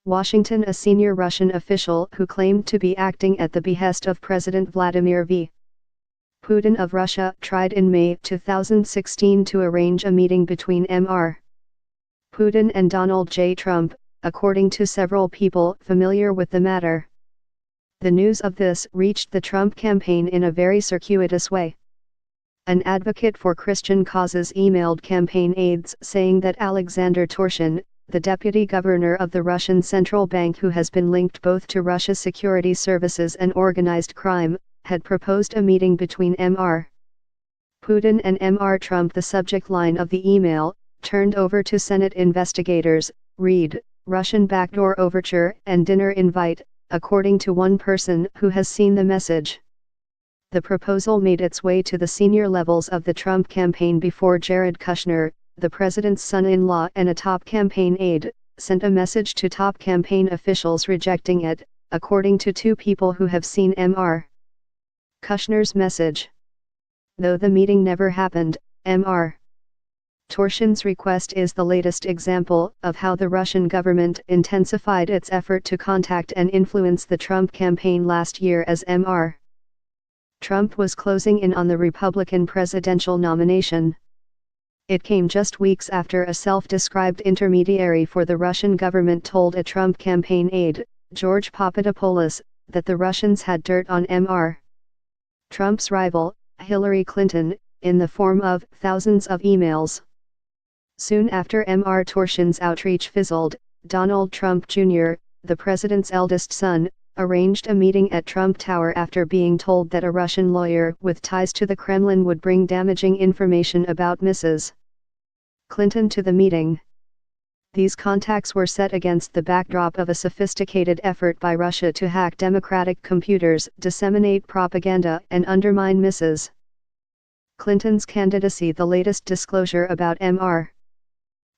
Washington. A senior Russian official who claimed to be acting at the behest of President Vladimir V. Putin of Russia tried in May 2016 to arrange a meeting between Mr. Putin and Donald J. Trump, according to several people familiar with the matter. The news of this reached the Trump campaign in a very circuitous way. An advocate for Christian causes emailed campaign aides saying that Alexander Torshin, the deputy governor of the Russian central bank who has been linked both to Russia's security services and organized crime, had proposed a meeting between Mr. Putin and Mr. Trump. The subject line of the email, turned over to Senate investigators, read, "Russian backdoor overture and dinner invite," according to one person who has seen the message. The proposal made its way to the senior levels of the Trump campaign before Jared Kushner, the president's son-in-law and a top campaign aide, sent a message to top campaign officials rejecting it, according to two people who have seen Mr. Kushner's message. Though the meeting never happened, Mr. Torshin's request is the latest example of how the Russian government intensified its effort to contact and influence the Trump campaign last year as Mr. Trump was closing in on the Republican presidential nomination. It came just weeks after a self-described intermediary for the Russian government told a Trump campaign aide, George Papadopoulos, that the Russians had dirt on Mr. Trump's rival, Hillary Clinton, in the form of thousands of emails. Soon after Mr. Torshin's outreach fizzled, Donald Trump Jr., the president's eldest son, arranged a meeting at Trump Tower after being told that a Russian lawyer with ties to the Kremlin would bring damaging information about Mrs. Clinton to the meeting. These contacts were set against the backdrop of a sophisticated effort by Russia to hack democratic computers, disseminate propaganda, and undermine Mrs. Clinton's candidacy. The latest disclosure about Mr.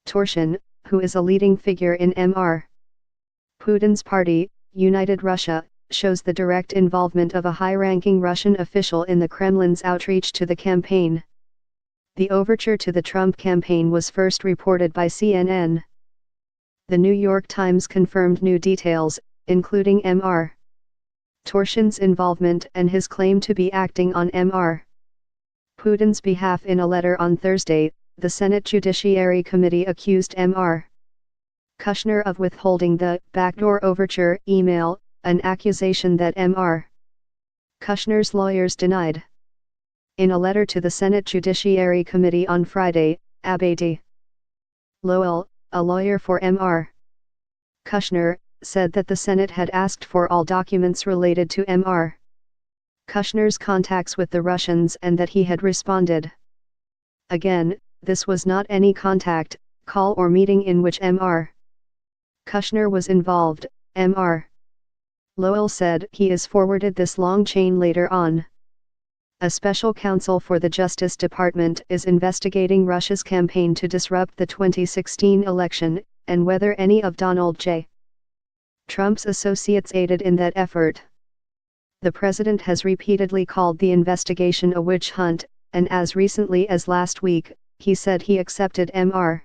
Torshin, who is a leading figure in Mr. Putin's party, United Russia, shows the direct involvement of a high-ranking Russian official in the Kremlin's outreach to the campaign. The overture to the Trump campaign was first reported by CNN. The New York Times confirmed new details, including Mr. Torshin's involvement and his claim to be acting on Mr. Putin's behalf. In a letter on Thursday, the Senate Judiciary Committee accused Mr. Kushner of withholding the backdoor overture email, an accusation that Mr. Kushner's lawyers denied. In a letter to the Senate Judiciary Committee on Friday, Abadi Lowell, a lawyer for Mr. Kushner, said that the Senate had asked for all documents related to Mr. Kushner's contacts with the Russians and that he had responded. Again, this was not any contact, call or meeting in which Mr. Kushner was involved, Mr. Lowell said. He is forwarded this long chain later on. A special counsel for the Justice Department is investigating Russia's campaign to disrupt the 2016 election, and whether any of Donald J. Trump's associates aided in that effort. The president has repeatedly called the investigation a witch hunt, and as recently as last week, he said he accepted Mr.